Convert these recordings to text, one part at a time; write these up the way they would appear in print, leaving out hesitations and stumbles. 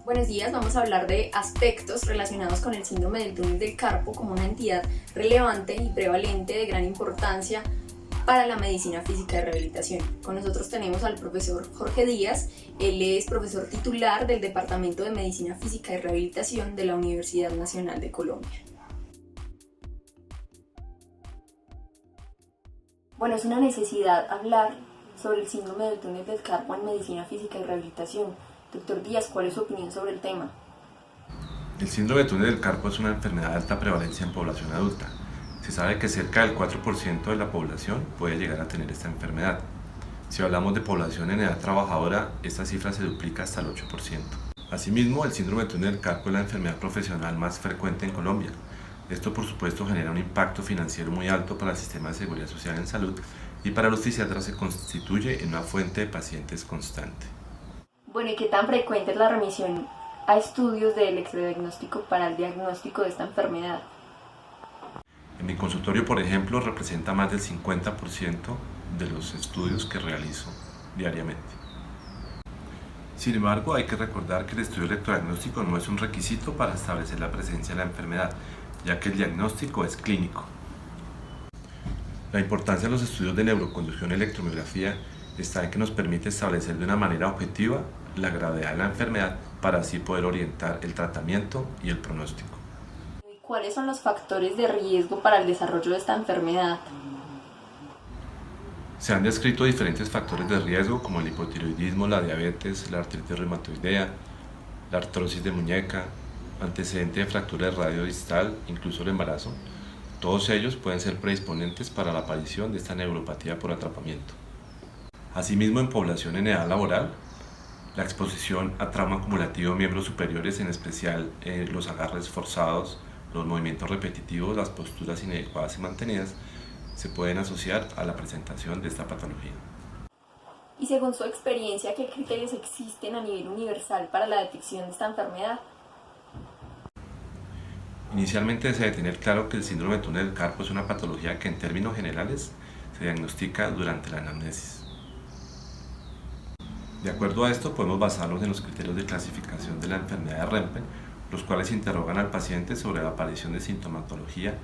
Buenos días, vamos a hablar de aspectos relacionados con el síndrome del túnel del carpo como una entidad relevante y prevalente de gran importancia para la medicina física de rehabilitación. Con nosotros tenemos al profesor Jorge Díaz, él es profesor titular del Departamento de Medicina Física y Rehabilitación de la Universidad Nacional de Colombia. Bueno, es una necesidad hablar sobre el síndrome del túnel del carpo en medicina física y rehabilitación. Doctor Díaz, ¿cuál es su opinión sobre el tema? El síndrome del túnel del carpo es una enfermedad de alta prevalencia en población adulta. Se sabe que cerca del 4% de la población puede llegar a tener esta enfermedad. Si hablamos de población en edad trabajadora, esta cifra se duplica hasta el 8%. Asimismo, el síndrome del túnel del carpo es la enfermedad profesional más frecuente en Colombia. Esto, por supuesto, genera un impacto financiero muy alto para el sistema de seguridad social en salud y para los fisiatras se constituye en una fuente de pacientes constante. Bueno, ¿y qué tan frecuente es la remisión a estudios de electrodiagnóstico para el diagnóstico de esta enfermedad? En mi consultorio, por ejemplo, representa más del 50% de los estudios que realizo diariamente. Sin embargo, hay que recordar que el estudio electrodiagnóstico no es un requisito para establecer la presencia de la enfermedad, ya que el diagnóstico es clínico. La importancia de los estudios de neuroconducción y electromiografía está en que nos permite establecer de una manera objetiva la gravedad de la enfermedad para así poder orientar el tratamiento y el pronóstico. ¿Y cuáles son los factores de riesgo para el desarrollo de esta enfermedad? Se han descrito diferentes factores de riesgo como el hipotiroidismo, la diabetes, la artritis reumatoidea, la artrosis de muñeca, antecedente de fractura de radio distal, incluso el embarazo. Todos ellos pueden ser predisponentes para la aparición de esta neuropatía por atrapamiento. Asimismo, en población en edad laboral, la exposición a trauma acumulativo de miembros superiores, en especial los agarres forzados, los movimientos repetitivos, las posturas inadecuadas y mantenidas, se pueden asociar a la presentación de esta patología. Y según su experiencia, ¿qué criterios existen a nivel universal para la detección de esta enfermedad? Inicialmente se debe tener claro que el síndrome del túnel del carpo es una patología que en términos generales se diagnostica durante la anamnesis. De acuerdo a esto, podemos basarnos en los criterios de clasificación de la enfermedad de Rempen, los cuales interrogan al paciente sobre la aparición de sintomatología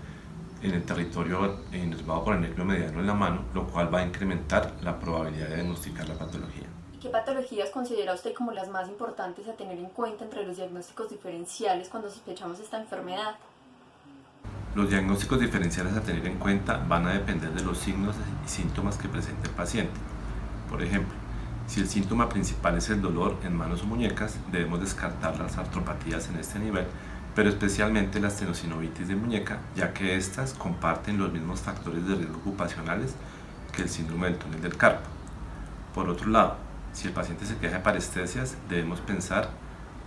en el territorio inervado por el nervio mediano en la mano, lo cual va a incrementar la probabilidad de diagnosticar la patología. ¿Y qué patologías considera usted como las más importantes a tener en cuenta entre los diagnósticos diferenciales cuando sospechamos esta enfermedad? Los diagnósticos diferenciales a tener en cuenta van a depender de los signos y síntomas que presente el paciente. Por ejemplo, si el síntoma principal es el dolor en manos o muñecas, debemos descartar las artropatías en este nivel, pero especialmente las tenosinovitis de muñeca, ya que estas comparten los mismos factores de riesgo ocupacionales que el síndrome del túnel del carpo. Por otro lado, si el paciente se queja de parestesias, debemos pensar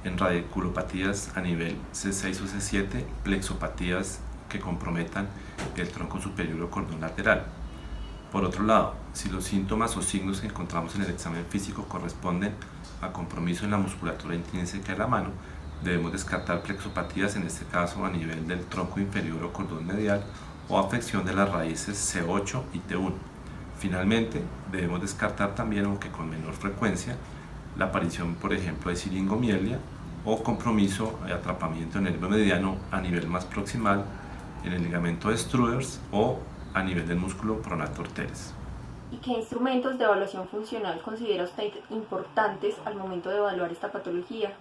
en radiculopatías a nivel C6 o C7, plexopatías que comprometan el tronco superior o cordón lateral. Por otro lado, si los síntomas o signos que encontramos en el examen físico corresponden a compromiso en la musculatura intrínseca de la mano, debemos descartar plexopatías, en este caso a nivel del tronco inferior o cordón medial, o afección de las raíces C8 y T1. Finalmente, debemos descartar también, aunque con menor frecuencia, la aparición, por ejemplo, de siringomielia o compromiso de atrapamiento del nervio mediano a nivel más proximal en el ligamento de Struders o a nivel del músculo pronator teres. ¿Y qué instrumentos de evaluación funcional considera usted importantes al momento de evaluar esta patología?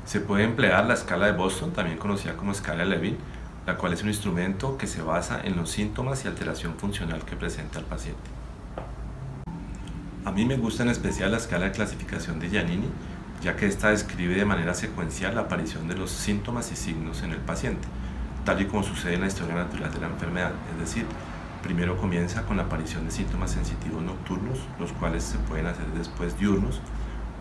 Se puede emplear la escala de Boston, también conocida como escala de Levin, la cual es un instrumento que se basa en los síntomas y alteración funcional que presenta el paciente. A mí me gusta en especial la escala de clasificación de Giannini, ya que esta describe de manera secuencial la aparición de los síntomas y signos en el paciente, tal y como sucede en la historia natural de la enfermedad, es decir, primero comienza con la aparición de síntomas sensitivos nocturnos, los cuales se pueden hacer después diurnos,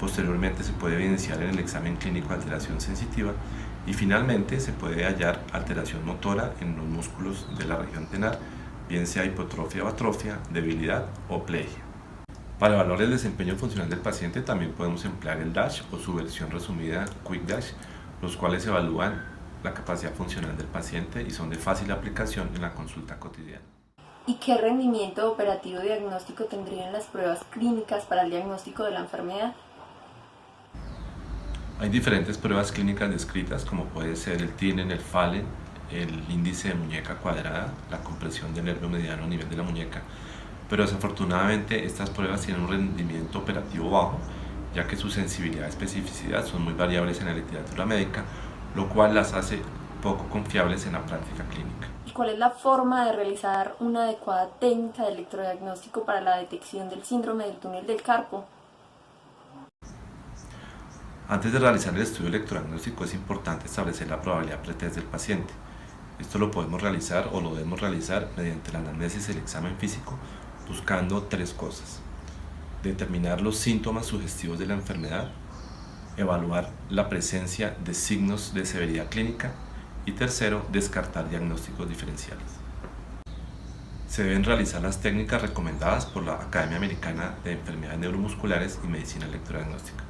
posteriormente se puede evidenciar en el examen clínico alteración sensitiva y finalmente se puede hallar alteración motora en los músculos de la región tenar, bien sea hipotrofia o atrofia, debilidad o plegia. Para evaluar el desempeño funcional del paciente también podemos emplear el DASH o su versión resumida Quick Dash, los cuales evalúan la capacidad funcional del paciente y son de fácil aplicación en la consulta cotidiana. ¿Y qué rendimiento operativo diagnóstico tendrían las pruebas clínicas para el diagnóstico de la enfermedad? Hay diferentes pruebas clínicas descritas, como puede ser el Tinel, el Fallen, el índice de muñeca cuadrada, la compresión del nervio mediano a nivel de la muñeca, pero desafortunadamente estas pruebas tienen un rendimiento operativo bajo, ya que su sensibilidad y especificidad son muy variables en la literatura médica, lo cual las hace poco confiables en la práctica clínica. ¿Y cuál es la forma de realizar una adecuada técnica de electrodiagnóstico para la detección del síndrome del túnel del carpo? Antes de realizar el estudio electrodiagnóstico es importante establecer la probabilidad pretest del paciente. Esto lo podemos realizar o lo debemos realizar mediante la anamnesis y el examen físico, buscando tres cosas: determinar los síntomas sugestivos de la enfermedad, evaluar la presencia de signos de severidad clínica y tercero, descartar diagnósticos diferenciales. Se deben realizar las técnicas recomendadas por la Academia Americana de Enfermedades Neuromusculares y Medicina Electrodiagnóstica.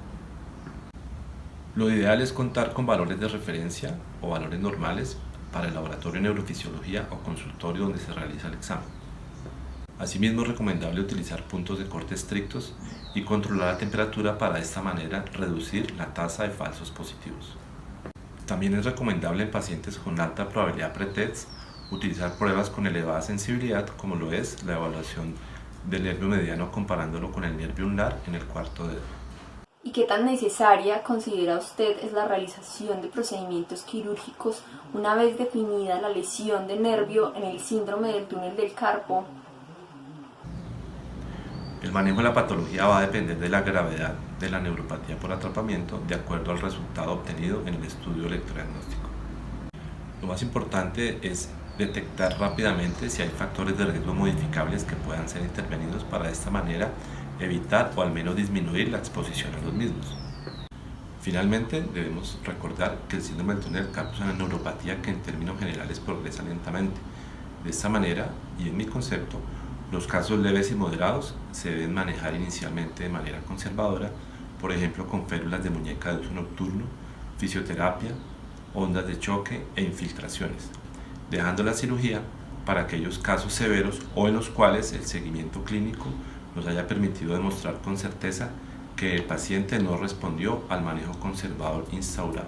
Lo ideal es contar con valores de referencia o valores normales para el laboratorio de neurofisiología o consultorio donde se realiza el examen. Asimismo, es recomendable utilizar puntos de corte estrictos y controlar la temperatura para de esta manera reducir la tasa de falsos positivos. También es recomendable en pacientes con alta probabilidad pretest utilizar pruebas con elevada sensibilidad, como lo es la evaluación del nervio mediano comparándolo con el nervio ulnar en el cuarto dedo. ¿Y qué tan necesaria considera usted es la realización de procedimientos quirúrgicos una vez definida la lesión de nervio en el síndrome del túnel del carpo? El manejo de la patología va a depender de la gravedad de la neuropatía por atrapamiento de acuerdo al resultado obtenido en el estudio electrodiagnóstico. Lo más importante es detectar rápidamente si hay factores de riesgo modificables que puedan ser intervenidos para de esta manera evitar o al menos disminuir la exposición a los mismos. Finalmente, debemos recordar que el síndrome del túnel del carpo es una neuropatía que en términos generales progresa lentamente. De esta manera, y en mi concepto, los casos leves y moderados se deben manejar inicialmente de manera conservadora, por ejemplo con férulas de muñeca de uso nocturno, fisioterapia, ondas de choque e infiltraciones, dejando la cirugía para aquellos casos severos o en los cuales el seguimiento clínico nos haya permitido demostrar con certeza que el paciente no respondió al manejo conservador instaurado.